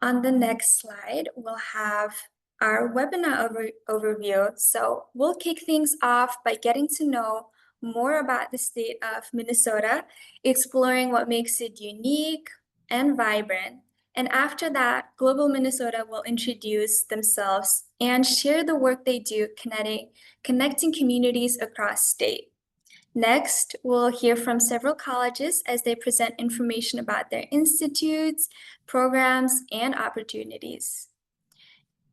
On the next slide, we'll have our webinar overview. So we'll kick things off by getting to know more about the state of Minnesota, exploring what makes it unique and vibrant. And after that, Global Minnesota will introduce themselves and share the work they do connecting communities across state. Next, we'll hear from several colleges as they present information about their institutes, programs, and opportunities.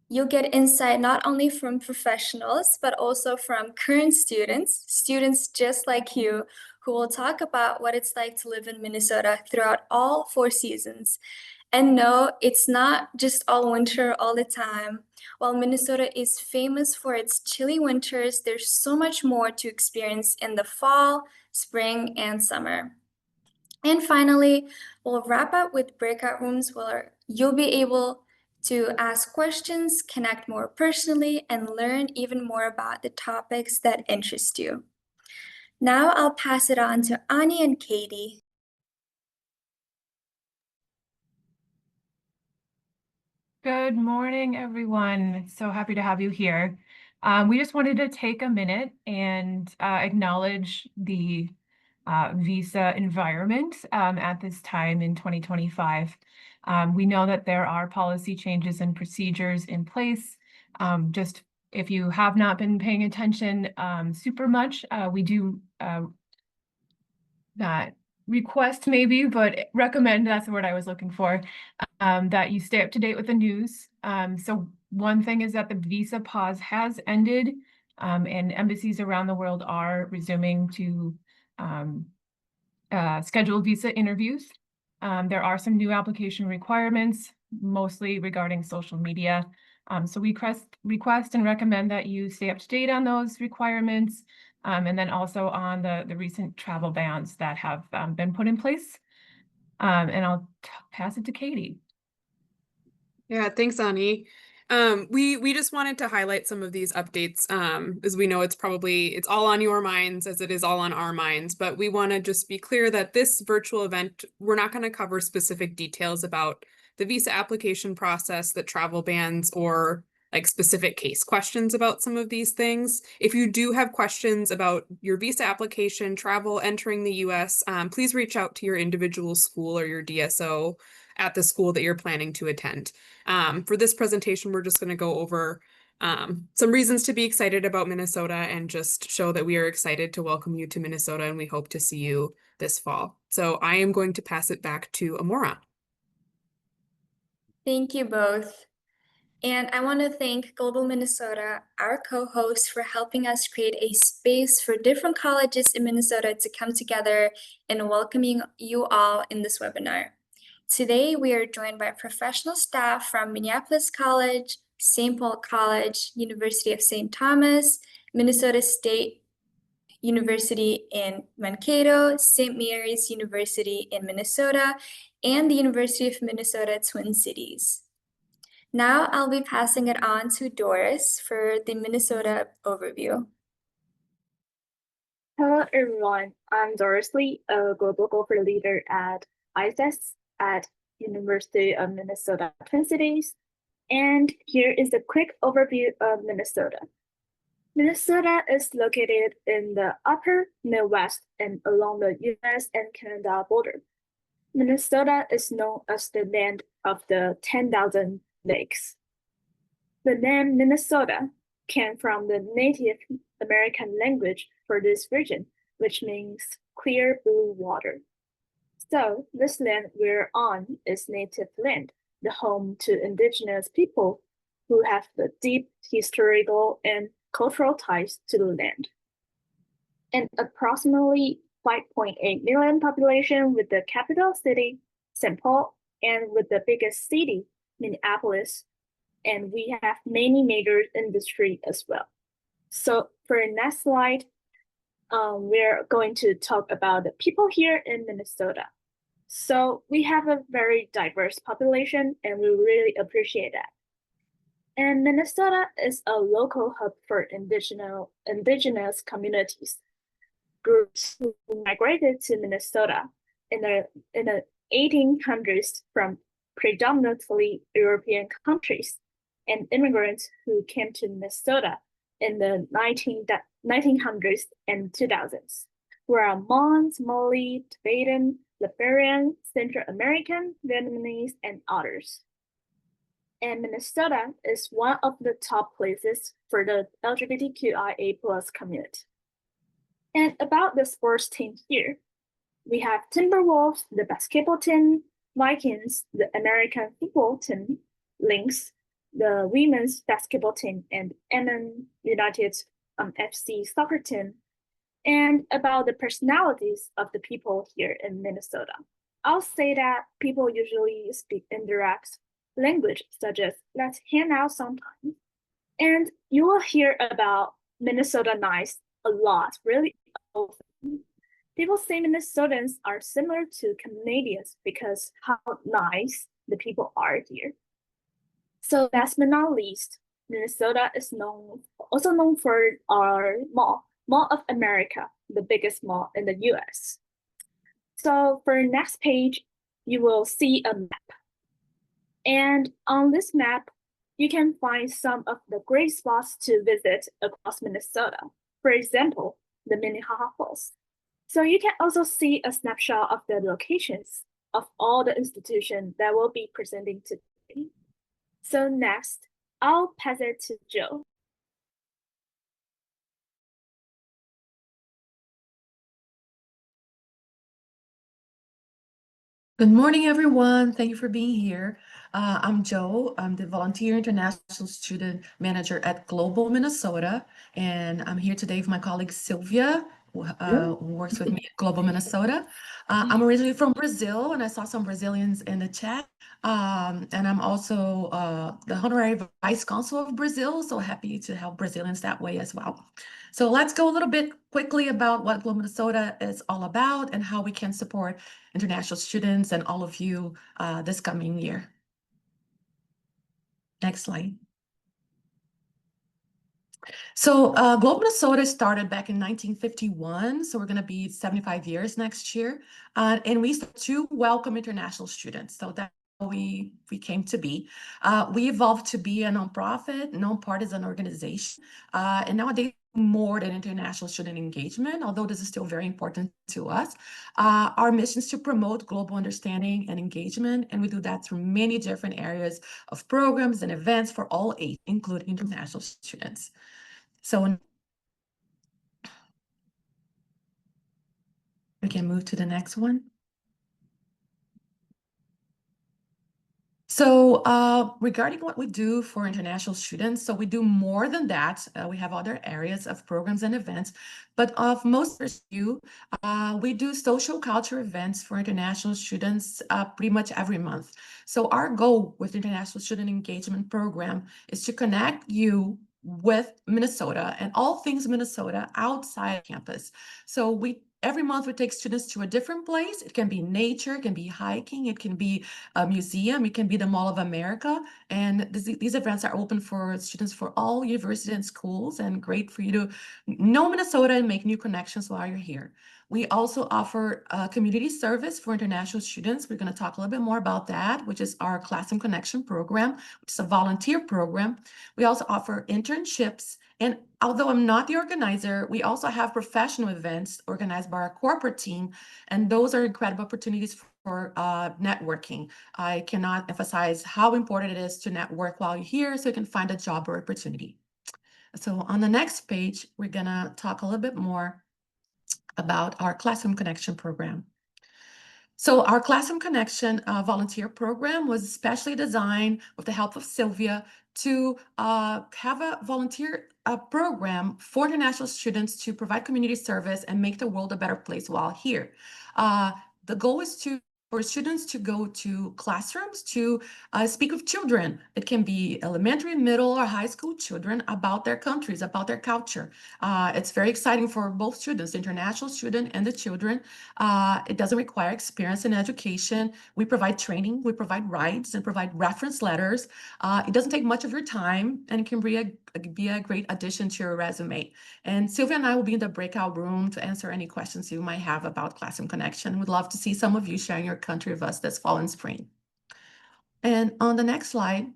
You'll get insight not only from professionals, but also from current students just like you, who will talk about what it's like to live in Minnesota throughout all 4 seasons. And no, it's not just all winter all the time. While Minnesota is famous for its chilly winters, there's so much more to experience in the fall, spring, and summer. And finally, we'll wrap up with breakout rooms where you'll be able to ask questions, connect more personally, and learn even more about the topics that interest you. Now I'll pass it on to Ani and Katie. Good morning, everyone. So happy to have you here. We just wanted to take a minute and acknowledge the visa environment at this time in 2025. We know that there are policy changes and procedures in place. Just if you have not been paying attention super much, we do not request maybe, but recommend, that's the word I was looking for, that you stay up to date with the news. So one thing is that the visa pause has ended, and embassies around the world are resuming to schedule visa interviews. There are some new application requirements, mostly regarding social media. So we request and recommend that you stay up to date on those requirements, and then also on the recent travel bans that have been put in place. And I'll pass it to Katie. Yeah, thanks, Ani. We just wanted to highlight some of these updates, as we know it's all on your minds as it is all on our minds, but we want to just be clear that this virtual event, we're not going to cover specific details about the visa application process, the travel bans, or like specific case questions about some of these things. If you do have questions about your visa application, travel, entering the US, please reach out to your individual school or your DSO at the school that you're planning to attend. For this presentation, we're just going to go over some reasons to be excited about Minnesota and just show that we are excited to welcome you to Minnesota, and we hope to see you this fall. So I am going to pass it back to Amora. Thank you both. And I want to thank Global Minnesota, our co-host, for helping us create a space for different colleges in Minnesota to come together and welcoming you all in this webinar. Today, we are joined by professional staff from Minneapolis College, St. Paul College, University of St. Thomas, Minnesota State University in Mankato, St. Mary's University in Minnesota, and the University of Minnesota Twin Cities. Now I'll be passing it on to Doris for the Minnesota overview. Hello, everyone. I'm Doris Lee, a global Gopher leader at ISSS at University of Minnesota Twin Cities. And here is a quick overview of Minnesota. Minnesota is located in the upper Midwest and along the US and Canada border. Minnesota is known as the land of the 10,000 lakes. The name Minnesota came from the Native American language for this region, which means clear blue water. So this land we're on is native land, the home to indigenous people who have the deep historical and cultural ties to the land. An approximately 5.8 million population with the capital city, St. Paul, and with the biggest city, Minneapolis, and we have many major industry as well. So for the next slide, we're going to talk about the people here in Minnesota. So we have a very diverse population, and we really appreciate that. And Minnesota is a local hub for indigenous communities, groups who migrated to Minnesota in the 1800s from predominantly European countries and immigrants who came to Minnesota in the 1900s and 2000s, who are Hmong, Somali, Tibetan, Liberian, Central American, Vietnamese, and others. And Minnesota is one of the top places for the LGBTQIA+ community. And about the sports team here, we have Timberwolves, the basketball team, Vikings, the American football team, Lynx, the women's basketball team, and MN United FC soccer team. And about the personalities of the people here in Minnesota, I'll say that people usually speak indirect language such as "let's hang out sometime," and you will hear about Minnesota nice a lot, really often. People say Minnesotans are similar to Canadians because how nice the people are here. So last but not least, Minnesota is also known for our Mall of America, the biggest mall in the US. So for next page, you will see a map. And on this map, you can find some of the great spots to visit across Minnesota. For example, the Minnehaha Falls. So you can also see a snapshot of the locations of all the institutions that will be presenting today. So next, I'll pass it to Joe. Good morning, everyone. Thank you for being here. I'm Joe. I'm the Volunteer International Student Manager at Global Minnesota, and I'm here today with my colleague Sylvia, who works with me at Global Minnesota. I'm originally from Brazil, and I saw some Brazilians in the chat. And I'm also the Honorary Vice Consul of Brazil, so happy to help Brazilians that way as well. So let's go a little bit quickly about what Global Minnesota is all about and how we can support international students and all of you this coming year. Next slide. So Global Minnesota started back in 1951, so we're going to be 75 years next year, and we started to welcome international students. So that's how we came to be. We evolved to be a nonprofit, nonpartisan organization, and nowadays more than international student engagement, although this is still very important to us. Our mission is to promote global understanding and engagement, and we do that through many different areas of programs and events for all ages, including international students. So we can move to the next one. So regarding what we do for international students, so we do more than that. We have other areas of programs and events, but of most of you, we do social culture events for international students pretty much every month. So our goal with the International Student Engagement Program is to connect you with Minnesota and all things Minnesota outside campus. So every month we take students to a different place. It can be nature, it can be hiking, it can be a museum, it can be the Mall of America. And these events are open for students for all universities and schools, and great for you to know Minnesota and make new connections while you're here. We also offer community service for international students. We're going to talk a little bit more about that, which is our Classroom Connection program, which is a volunteer program. We also offer internships. And although I'm not the organizer, we also have professional events organized by our corporate team, and those are incredible opportunities for networking. I cannot emphasize how important it is to network while you're here so you can find a job or opportunity. So on the next page, we're gonna talk a little bit more about our Classroom Connection program. So our Classroom Connection volunteer program was specially designed with the help of Sylvia to have a volunteer program for international students to provide community service and make the world a better place while here. The goal is for students to go to classrooms to speak with children. It can be elementary, middle, or high school children about their countries, about their culture. It's very exciting for both students, the international student and the children. It doesn't require experience in education. We provide training, we provide rides, and provide reference letters. It doesn't take much of your time, and it can be a great addition to your resume. And Sylvia and I will be in the breakout room to answer any questions you might have about Classroom Connection. We'd love to see some of you sharing your country with us this fall and spring. And on the next slide,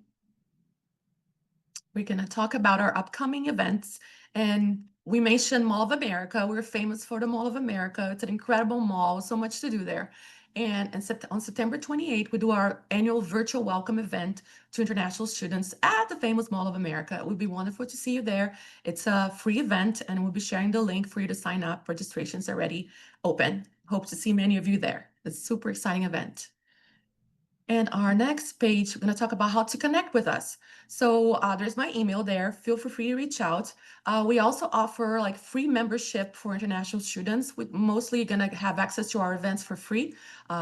we're going to talk about our upcoming events. And we mentioned Mall of America. We're famous for the Mall of America. It's an incredible mall, so much to do there. And on September 28th, we do our annual virtual welcome event to international students at the famous Mall of America. It would be wonderful to see you there. It's a free event, and we'll be sharing the link for you to sign up. Registration's already open. Hope to see many of you there. It's a super exciting event. And our next page, we're going to talk about how to connect with us. So there's my email there. Feel free to reach out. We also offer like free membership for international students. We're mostly going to have access to our events for free,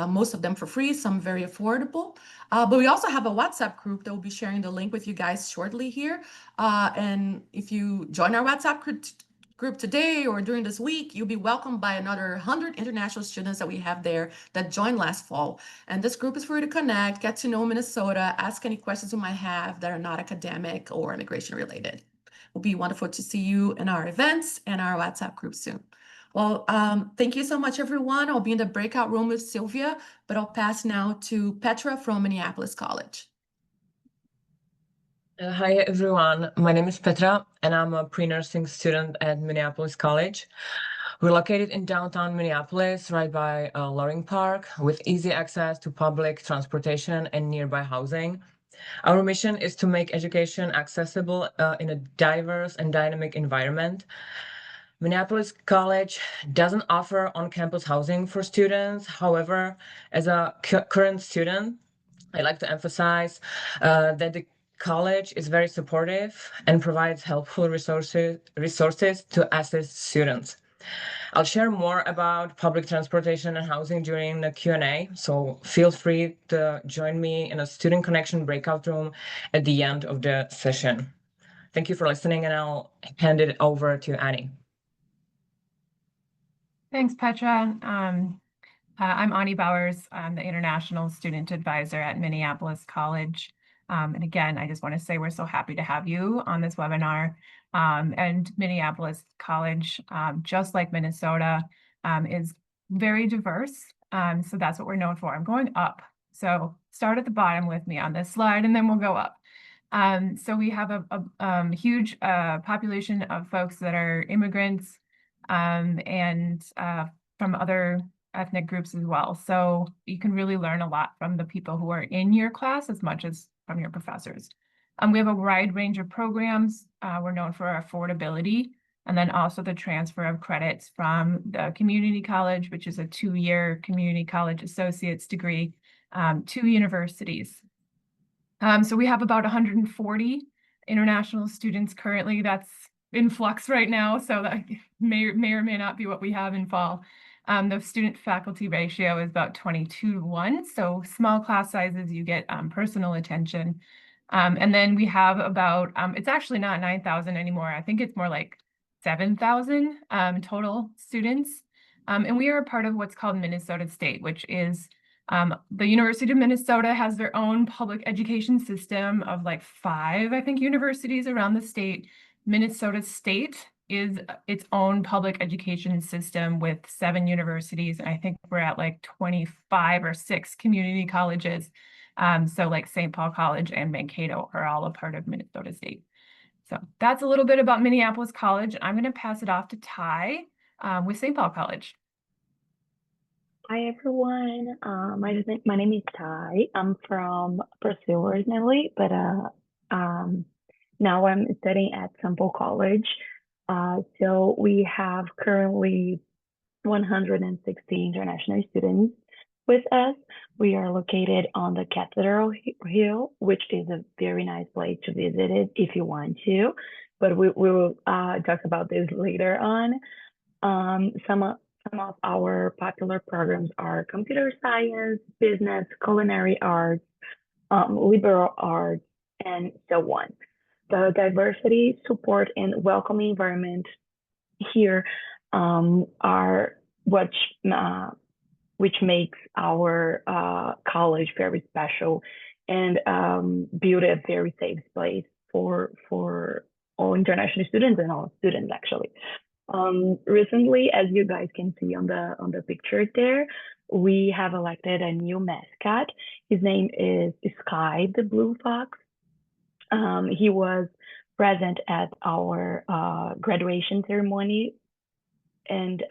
most of them for free, some very affordable. But we also have a WhatsApp group that will be sharing the link with you guys shortly here. And if you join our WhatsApp group today or during this week, you'll be welcomed by another 100 international students that we have there that joined last fall. And this group is for you to connect, get to know Minnesota, ask any questions you might have that are not academic or immigration related. It'll be wonderful to see you in our events and our WhatsApp group soon. Well, thank you so much, everyone. I'll be in the breakout room with Sylvia, but I'll pass now to Petra from Minneapolis College. Hi everyone, my name is Petra and I'm a pre-nursing student at Minneapolis College. We're located in downtown Minneapolis, right by Loring Park, with easy access to public transportation and nearby housing. Our mission is to make education accessible in a diverse and dynamic environment. Minneapolis College doesn't offer on-campus housing for students. However, as a current student, I like to emphasize that the college is very supportive and provides helpful resources to assist students. I'll share more about public transportation and housing during the Q&A, so feel free to join me in a student connection breakout room at the end of the session. Thank you for listening, and I'll hand it over to Annie. Thanks, Petra. I'm Ani Bowers. I'm the International Student Advisor at Minneapolis College. And again, I just want to say we're so happy to have you on this webinar. And Minneapolis College, just like Minnesota, is very diverse. So that's what we're known for. I'm going up. So start at the bottom with me on this slide, and then we'll go up. So we have a huge population of folks that are immigrants and from other ethnic groups as well. So you can really learn a lot from the people who are in your class as much as from your professors. We have a wide range of programs. We're known for our affordability, and then also the transfer of credits from the community college, which is a 2-year community college associate's degree, to universities. So we have about 140 international students currently. That's in flux right now, so that may or may not be what we have in fall. The student faculty ratio is about 22:1, so small class sizes, you get personal attention. And then we have about, it's actually not 9,000 anymore. I think it's more like 7,000 total students. And we are a part of what's called Minnesota State, which is the University of Minnesota has their own public education system of like 5, I think, universities around the state. Minnesota State is its own public education system with 7 universities. And I think we're at like 25 or 6 community colleges. So like St. Paul College and Mankato are all a part of Minnesota State. So that's a little bit about Minneapolis College. I'm going to pass it off to Ty with St. Paul College. Hi everyone. My name is Ty. I'm from Brazil originally, but now I'm studying at St. Paul College. So we have currently 160 international students with us. We are located on the Cathedral Hill, which is a very nice place to visit it if you want to. But we will talk about this later on. Some of our popular programs are computer science, business, culinary arts, liberal arts, and so on. The diversity, support, and welcoming environment here are which makes our college very special and build a very safe place for all international students and all students actually. Recently, as you guys can see on the picture there, we have elected a new mascot. His name is Sky the Blue Fox. He was present at our graduation ceremony, and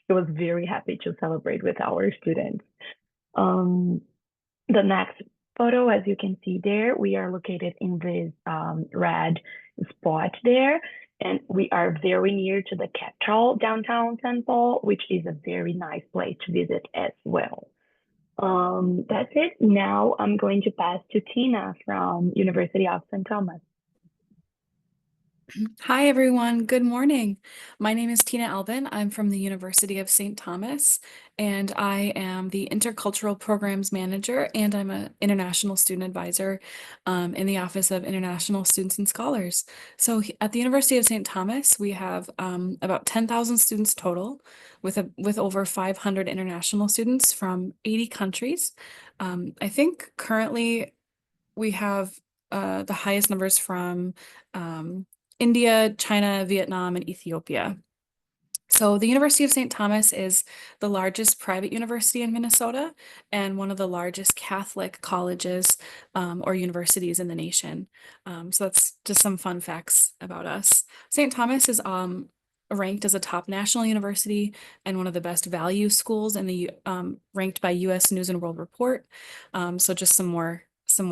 he was very happy to celebrate with our students. The next photo, as you can see there, we are located in this red spot there, and we are very near to the Capitol downtown St. Paul, which is a very nice place to visit as well. That's it. Now I'm going to pass to Tina from University of St. Thomas. Hi, everyone. Good morning. My name is Tina Albin. I'm from the University of St. Thomas, and I am the Intercultural Programs Manager, and I'm an International Student Advisor in the Office of International Students and Scholars. So at the University of St. Thomas, we have about 10,000 students total, with over 500 international students from 80 countries. I think currently we have the highest numbers from India, China, Vietnam, and Ethiopia. So the University of St. Thomas is the largest private university in Minnesota and one of the largest Catholic colleges or universities in the nation. So that's just some fun facts about us. St. Thomas is ranked as a top national university and one of the best value schools in the ranked by U.S. News and World Report. So just some more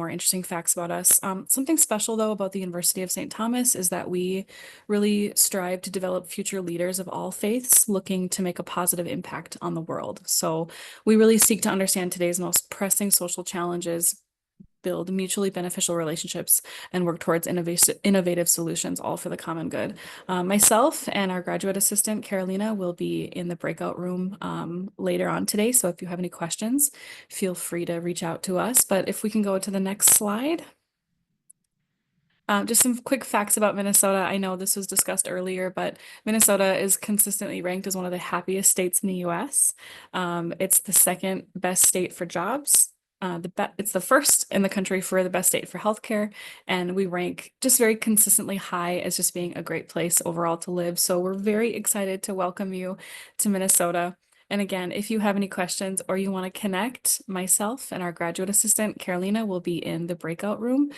interesting facts about us. Something special though about the University of St. Thomas is that we really strive to develop future leaders of all faiths looking to make a positive impact on the world. So we really seek to understand today's most pressing social challenges, build mutually beneficial relationships, and work towards innovative solutions, all for the common good. Myself and our graduate assistant, Carolina, will be in the breakout room later on today. So if you have any questions, feel free to reach out to us. But if we can go to the next slide. Just some quick facts about Minnesota. I know this was discussed earlier, but Minnesota is consistently ranked as one of the happiest states in the US. It's the second best state for jobs. It's the first in the country for the best state for healthcare, and we rank just very consistently high as just being a great place overall to live. So we're very excited to welcome you to Minnesota. And again, if you have any questions or you want to connect, myself and our graduate assistant, Carolina, will be in the breakout room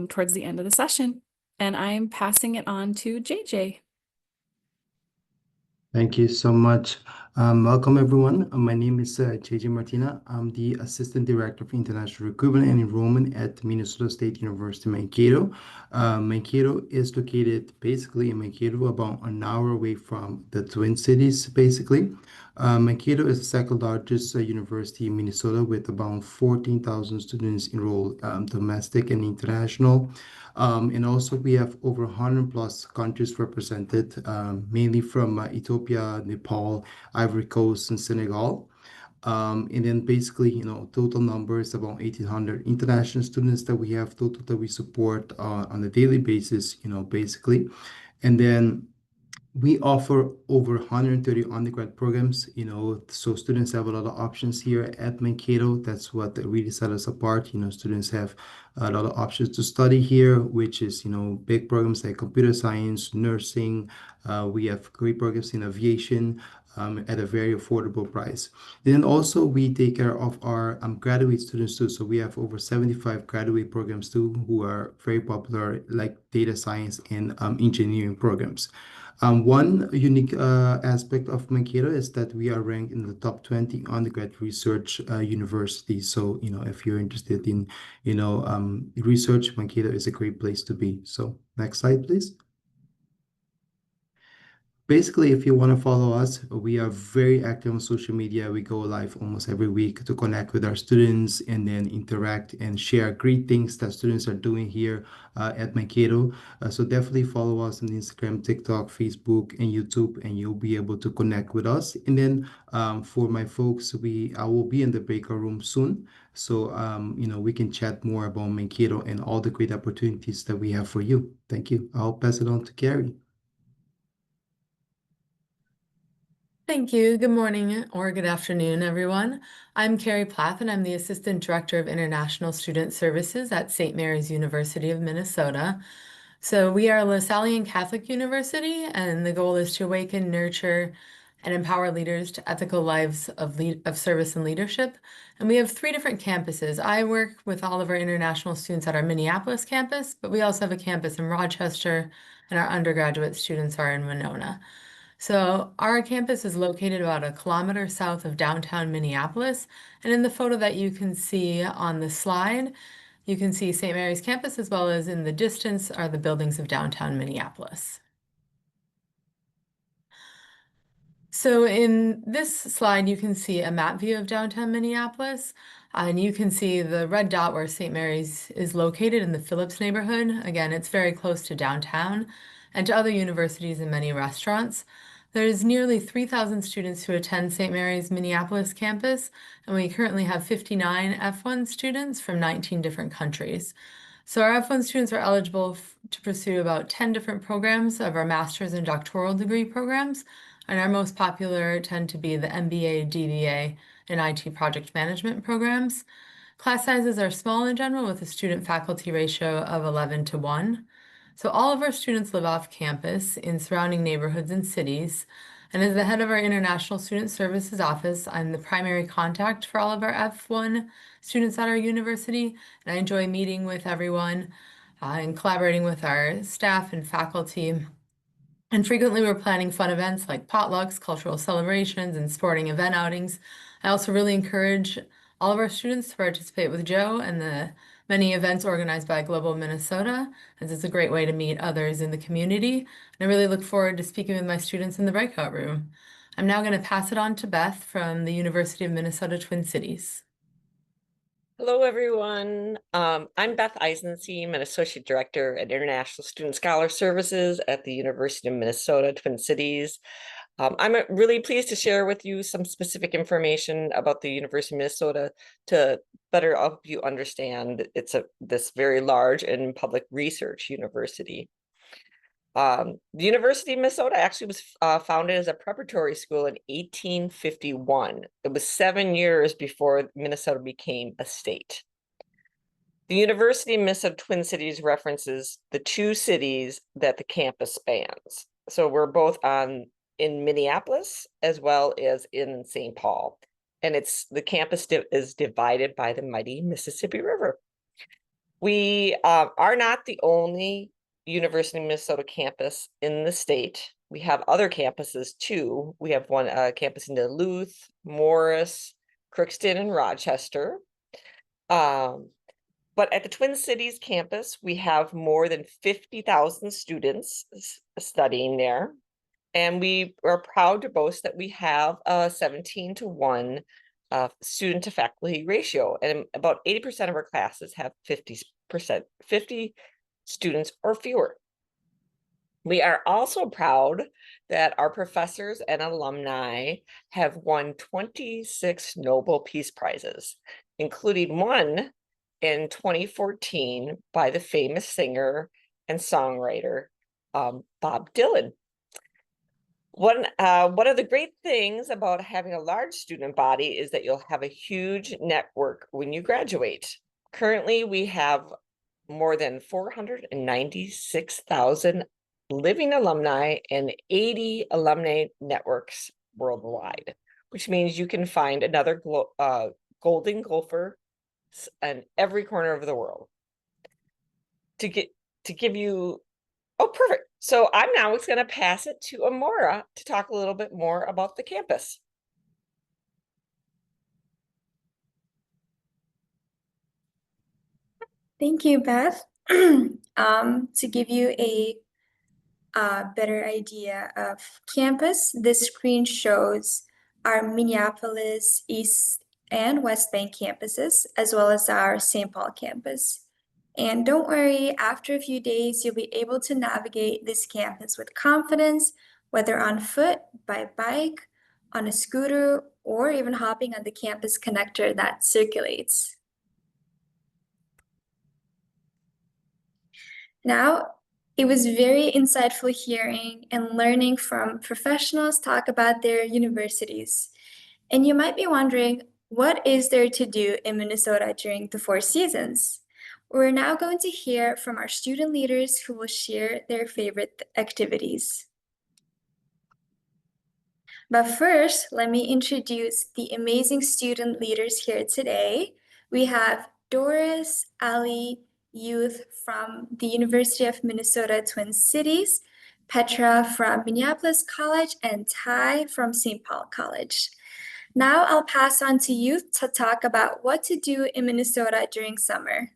towards the end of the session. And I'm passing it on to JJ. Thank you so much. Welcome, everyone. My name is JJ Martina. I'm the Assistant Director of International Recruitment and Enrollment at Minnesota State University, Mankato. Mankato is located basically in Mankato, about an hour away from the Twin Cities, basically. Mankato is the second largest university in Minnesota with about 14,000 students enrolled, domestic and international. And also we have over 100 plus countries represented, mainly from Ethiopia, Nepal, Ivory Coast, and Senegal. And then basically, total number is about 1,800 international students that we have total that we support on a daily basis, basically. And then we offer over 130 undergrad programs, so students have a lot of options here at Mankato. That's what really set us apart. Students have a lot of options to study here, which is, big programs like computer science, nursing. We have great programs in aviation at a very affordable price. And then also we take care of our graduate students too. So we have over 75 graduate programs too, who are very popular, like data science and engineering programs. One unique aspect of Mankato is that we are ranked in the top 20 undergrad research universities. So, if you're interested in, research, Mankato is a great place to be. So, next slide, please. Basically, if you want to follow us, we are very active on social media. We go live almost every week to connect with our students and then interact and share great things that students are doing here at Mankato. So definitely follow us on Instagram, TikTok, Facebook, and YouTube, and you'll be able to connect with us. And then for my folks, I will be in the breakout room soon. So, we can chat more about Mankato and all the great opportunities that we have for you. Thank you. I'll pass it on to Carrie. Thank you. Good morning or good afternoon, everyone. I'm Carrie Plath, and I'm the Assistant Director of International Student Services at St. Mary's University of Minnesota. So we are a Lasallian Catholic University, and the goal is to awaken, nurture, and empower leaders to ethical lives of service and leadership. And we have 3 different campuses. I work with all of our international students at our Minneapolis campus, but we also have a campus in Rochester, and our undergraduate students are in Winona. So our campus is located about a kilometer south of downtown Minneapolis. And in the photo that you can see on the slide, you can see St. Mary's campus, as well as in the distance are the buildings of downtown Minneapolis. So in this slide, you can see a map view of downtown Minneapolis, and you can see the red dot where St. Mary's is located in the Phillips neighborhood. Again, it's very close to downtown and to other universities and many restaurants. There's nearly 3,000 students who attend St. Mary's Minneapolis campus, and we currently have 59 F1 students from 19 different countries. So our F1 students are eligible to pursue about 10 different programs of our master's and doctoral degree programs, and our most popular tend to be the MBA, DBA, and IT project management programs. Class sizes are small in general, with a student-faculty ratio of 11:1. So all of our students live off campus in surrounding neighborhoods and cities. And as the head of our International Student Services Office, I'm the primary contact for all of our F1 students at our university. And I enjoy meeting with everyone and collaborating with our staff and faculty. And frequently we're planning fun events like potlucks, cultural celebrations, and sporting event outings. I also really encourage all of our students to participate with Joe and the many events organized by Global Minnesota, as it's a great way to meet others in the community. And I really look forward to speaking with my students in the breakout room. I'm now going to pass it on to Beth from the University of Minnesota Twin Cities. Hello, everyone. I'm Beth Eisenseam, an Associate Director at International Student Scholar Services at the University of Minnesota Twin Cities. I'm really pleased to share with you some specific information about the University of Minnesota to better help you understand this very large and public research university. The University of Minnesota actually was founded as a preparatory school in 1851. It was 7 years before Minnesota became a state. The University of Minnesota Twin Cities references the 2 cities that the campus spans. So we're both in Minneapolis as well as in St. Paul. And the campus is divided by the mighty Mississippi River. We are not the only University of Minnesota campus in the state. We have other campuses too. We have one campus in Duluth, Morris, Crookston, and Rochester. But at the Twin Cities campus, we have more than 50,000 students studying there. And we are proud to boast that we have a 17:1 student to faculty ratio. And about 80% of our classes have 50 students or fewer. We are also proud that our professors and alumni have won 26 Nobel Peace Prizes, including one in 2014 by the famous singer and songwriter Bob Dylan. One of the great things about having a large student body is that you'll have a huge network when you graduate. Currently, we have more than 496,000 living alumni and 80 alumni networks worldwide, which means you can find another golden gopher in every corner of the world. To give you, oh, perfect. So I'm now going to pass it to Amora to talk a little bit more about the campus. Thank you, Beth. To give you a better idea of campus, this screen shows our Minneapolis East and West Bank campuses, as well as our St. Paul campus. And don't worry, after a few days, you'll be able to navigate this campus with confidence, whether on foot, by bike, on a scooter, or even hopping on the campus connector that circulates. Now, it was very insightful hearing and learning from professionals talk about their universities. And you might be wondering, what is there to do in Minnesota during the 4 seasons? We're now going to hear from our student leaders who will share their favorite activities. But first, let me introduce the amazing student leaders here today. We have Doris, Ali, Youth from the University of Minnesota Twin Cities, Petra from Minneapolis College, and Ty from St. Paul College. Now I'll pass on to Youth to talk about what to do in Minnesota during summer.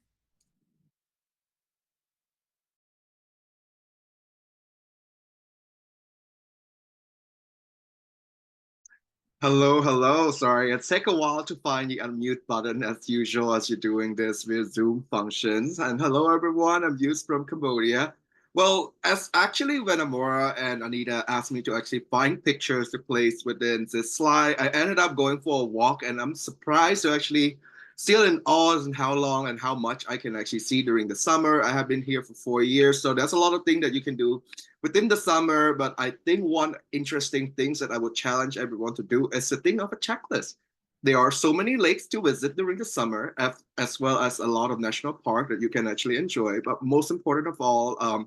Hello, hello. Sorry, it take a while to find the unmute button as usual as you're doing this with Zoom functions. And hello, everyone. I'm Yus from Cambodia. Well, as actually when Amora and Anita asked me to actually find pictures to place within this slide, I ended up going for a walk, and I'm surprised to actually still in awe in how long and how much I can actually see during the summer. I have been here for 4 years, so there's a lot of things that you can do within the summer. But I think one interesting things that I would challenge everyone to do is to think of a checklist. There are so many lakes to visit during the summer, as well as a lot of national park that you can actually enjoy. But most important of all,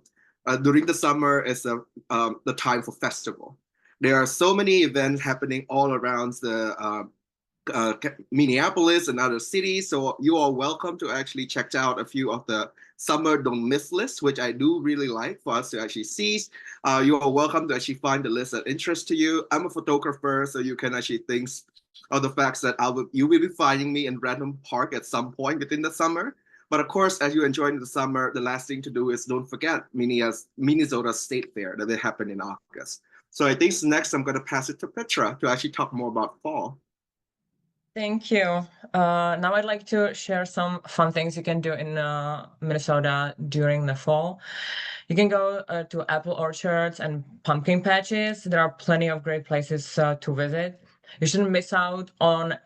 during the summer is the time for festival. There are so many events happening all around the Minneapolis and other cities. So you are welcome to actually check out a few of the summer don't miss lists, which I do really like for us to actually see. You are welcome to actually find the list that interests to you. I'm a photographer, so you can actually think of the facts that you will be finding me in random park at some point within the summer. But of course, as you enjoy the summer, the last thing to do is don't forget Minnesota State Fair that will happen in August. So I think next I'm going to pass it to Petra to actually talk more about fall. Thank you. Now I'd like to share some fun things you can do in Minnesota during the fall. You can go to apple orchards and pumpkin patches. There are plenty of great places to visit. You shouldn't miss out on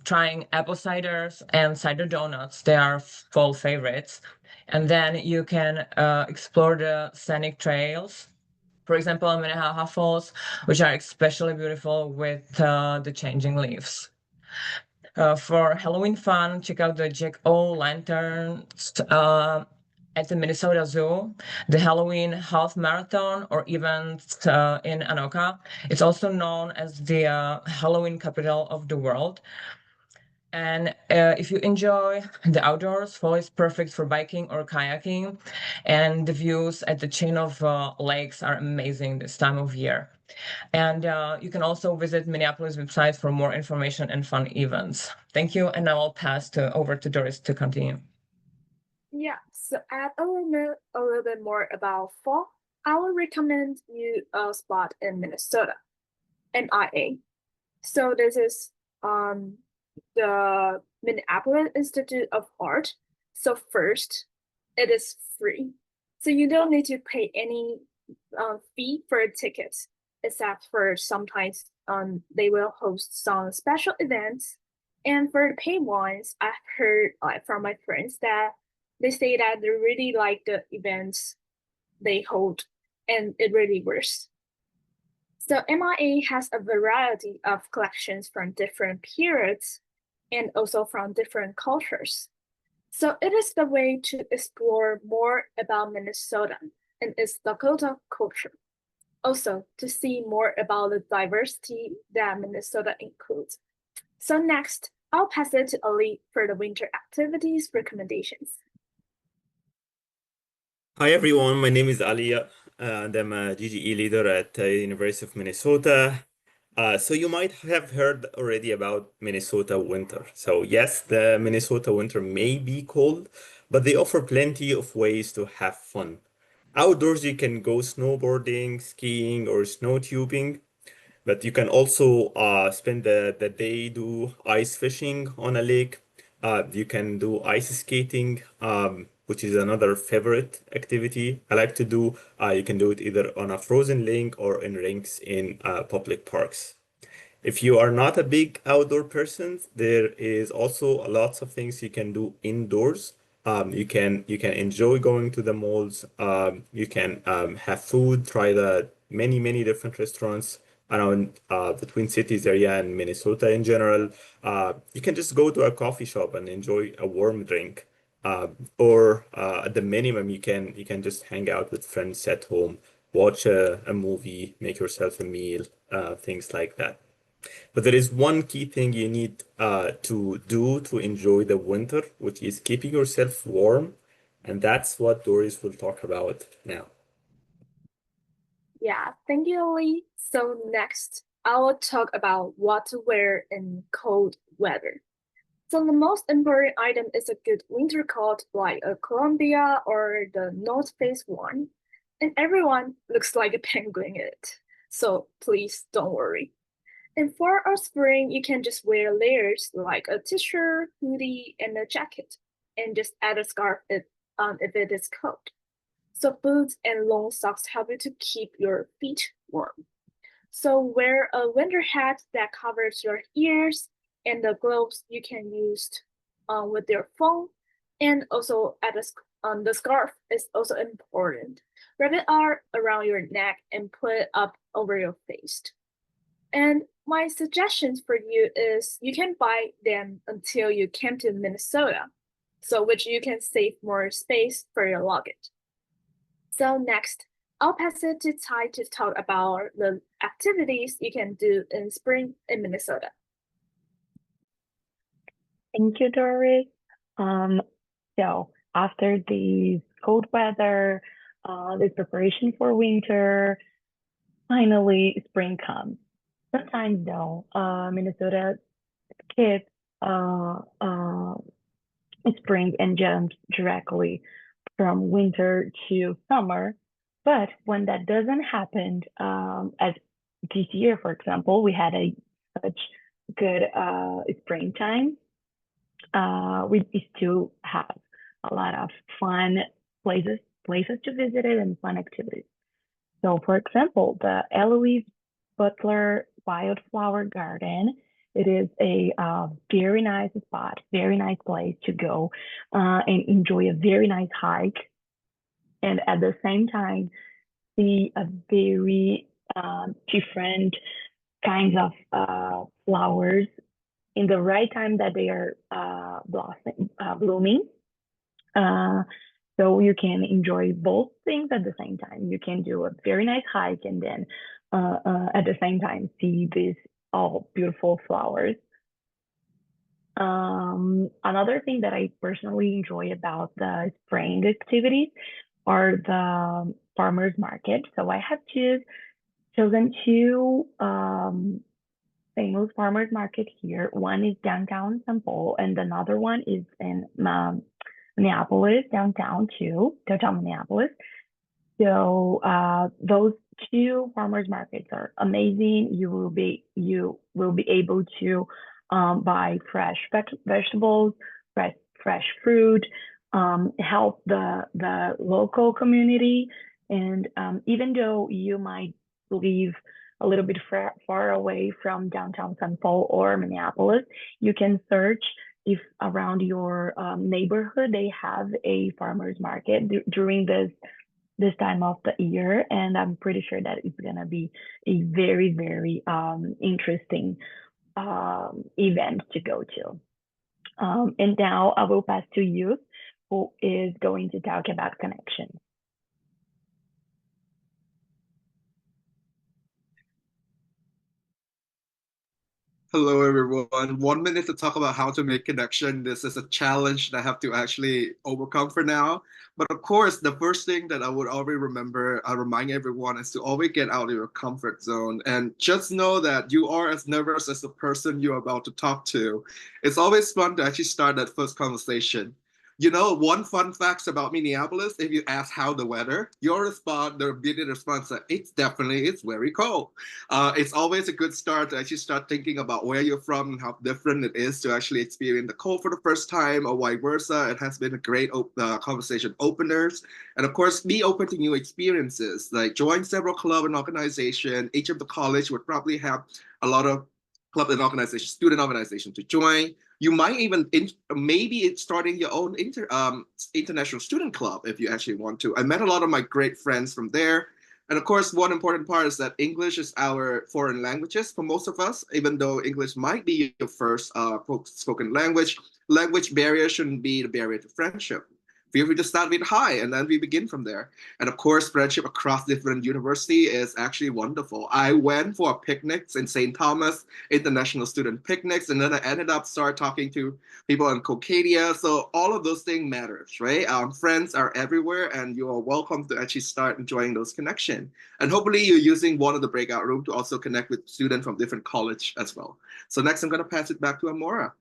trying apple ciders and cider donuts. They are fall favorites. And then you can explore the scenic trails. For example, Minnehaha Falls, which are especially beautiful with the changing leaves. For Halloween fun, check out the Jack-o'-lanterns at the Minnesota Zoo, the Halloween Half Marathon, or events in Anoka. It's also known as the Halloween capital of the world. And if you enjoy the outdoors, fall is perfect for biking or kayaking. And the views at the chain of lakes are amazing this time of year. And you can also visit Minneapolis website for more information and fun events. Thank you. And now I'll pass over to Doris to continue. Yeah, so add a little bit more about fall. I would recommend you a spot in Minnesota, MIA. So this is the Minneapolis Institute of Art. So first, it is free. So you don't need to pay any fee for a ticket, except for sometimes they will host some special events. And for the paid ones, I've heard from my friends that they say that they really like the events they hold, and it really works. So MIA has a variety of collections from different periods and also from different cultures. So it is the way to explore more about Minnesota and its Dakota culture. Also, to see more about the diversity that Minnesota includes. So next, I'll pass it to Ali for the winter activities recommendations. Hi everyone, my name is Ali and I'm a GGE leader at University of Minnesota. So you might have heard already about Minnesota winter. So yes, the Minnesota winter may be cold, but they offer plenty of ways to have fun. Outdoors, you can go snowboarding, skiing, or snow tubing, but you can also spend the day do ice fishing on a lake. You can do ice skating, which is another favorite activity I like to do. You can do it either on a frozen lake or in rinks in public parks. If you are not a big outdoor person, there is also lots of things you can do indoors. You can enjoy going to the malls. You can have food, try the many different restaurants around the Twin Cities area and Minnesota in general. You can just go to a coffee shop and enjoy a warm drink. or at the minimum, you can just hang out with friends at home, watch a movie, make yourself a meal, things like that. But there is one key thing you need to do to enjoy the winter, which is keeping yourself warm, and that's what Doris will talk about now. Yeah, thank you, Lee. So next, I will talk about what to wear in cold weather. So the most important item is a good winter coat like a Columbia or the North Face one. And everyone looks like a penguin in it. So please don't worry. And for our spring, you can just wear layers like a t-shirt, hoodie, and a jacket, and just add a scarf if it is cold. So boots and long socks help you to keep your feet warm. So wear a winter hat that covers your ears, and the gloves you can use with your phone. And also the scarf is also important. Wrap it around your neck and put it up over your face. And my suggestions for you is you can buy them until you came to Minnesota, so which you can save more space for your luggage. So next, I'll pass it to Ty to talk about the activities you can do in spring in Minnesota. Thank you, Doris. So after the cold weather, this preparation for winter, finally spring comes. Sometimes though, Minnesota skips spring and jumps directly from winter to summer. But when that doesn't happen, as this year, for example, we had such good springtime. We still have a lot of fun places to visit it and fun activities. So, for example, the Eloise Butler Wildflower Garden. It is a very nice spot, very nice place to go and enjoy a very nice hike, and at the same time see a very different kinds of flowers in the right time that they are blooming. So you can enjoy both things at the same time. You can do a very nice hike and then at the same time see these all beautiful flowers. Another thing that I personally enjoy about the spring activities are the farmers market. So I have chosen two famous farmers market here. One is downtown St. Paul, and another one is in Minneapolis, downtown Minneapolis. So those two farmers markets are amazing. You will be able to buy fresh vegetables, fresh fruit, help the local community. And even though you might live a little bit far away from downtown St. Paul or Minneapolis, you can search if around your neighborhood they have a farmers market during this time of the year, and I'm pretty sure that it's gonna be a very, very interesting event to go to. And now I will pass to you, who is going to talk about connections. Hello, everyone. 1 minute to talk about how to make connection. This is a challenge that I have to actually overcome for now. But of course, the first thing that I would always remind everyone is to always get out of your comfort zone and just know that you are as nervous as the person you're about to talk to. It's always fun to actually start that first conversation. You know, one fun fact about Minneapolis, if you ask how the weather, the immediate response is it's very cold. It's always a good start to actually start thinking about where you're from and how different it is to actually experience the cold for the first time or vice versa. It has been a great conversation openers. And of course, be open to new experiences, like join several club and organization. Each of the college would probably have a lot of club and organization, student organization to join. You might even maybe it's starting your own international student club if you actually want to. I met a lot of my great friends from there. And of course, one important part is that English is our foreign languages for most of us, even though English might be your first spoken language. Language barrier shouldn't be the barrier to friendship. Feel free to start with hi, and then we begin from there. And of course, friendship across different university is actually wonderful. I went for picnics in St. Thomas, international student picnics, and then I ended up start talking to people in Concordia. So all of those things matters, right? Friends are everywhere, and you are welcome to actually start enjoying those connections. And hopefully you're using one of the breakout room to also connect with students from different college as well. So next, I'm going to pass it back to Amora.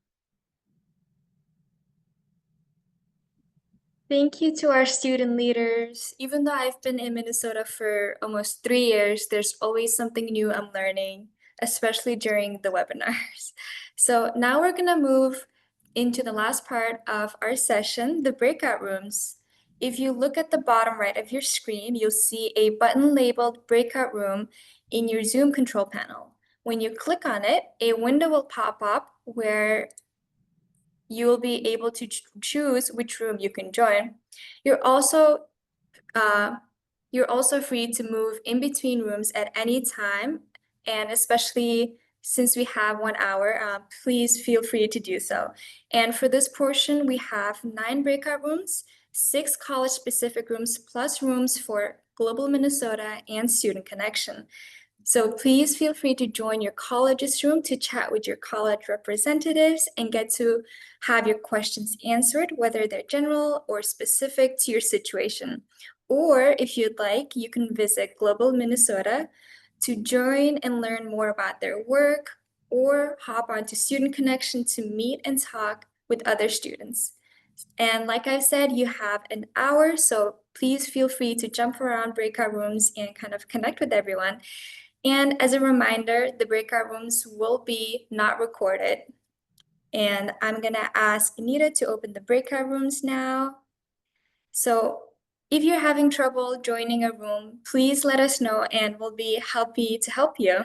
Thank you to our student leaders. Even though I've been in Minnesota for almost 3 years, there's always something new I'm learning, especially during the webinars. So now we're gonna move into the last part of our session, the breakout rooms. If you look at the bottom right of your screen, you'll see a button labeled breakout room in your Zoom control panel. When you click on it, a window will pop up where you will be able to choose which room you can join. You're also free to move in between rooms at any time, and especially since we have 1 hour, please feel free to do so. And for this portion, we have 9 breakout rooms, 6 college-specific rooms, plus rooms for Global Minnesota and Student Connection. So please feel free to join your college's room to chat with your college representatives and get to have your questions answered, whether they're general or specific to your situation. Or if you'd like, you can visit Global Minnesota to join and learn more about their work, or hop onto Student Connection to meet and talk with other students. And like I said, you have an hour, so please feel free to jump around breakout rooms and kind of connect with everyone. And as a reminder, the breakout rooms will be not recorded. And I'm gonna ask Anita to open the breakout rooms now. So if you're having trouble joining a room, please let us know and we'll be happy to help you.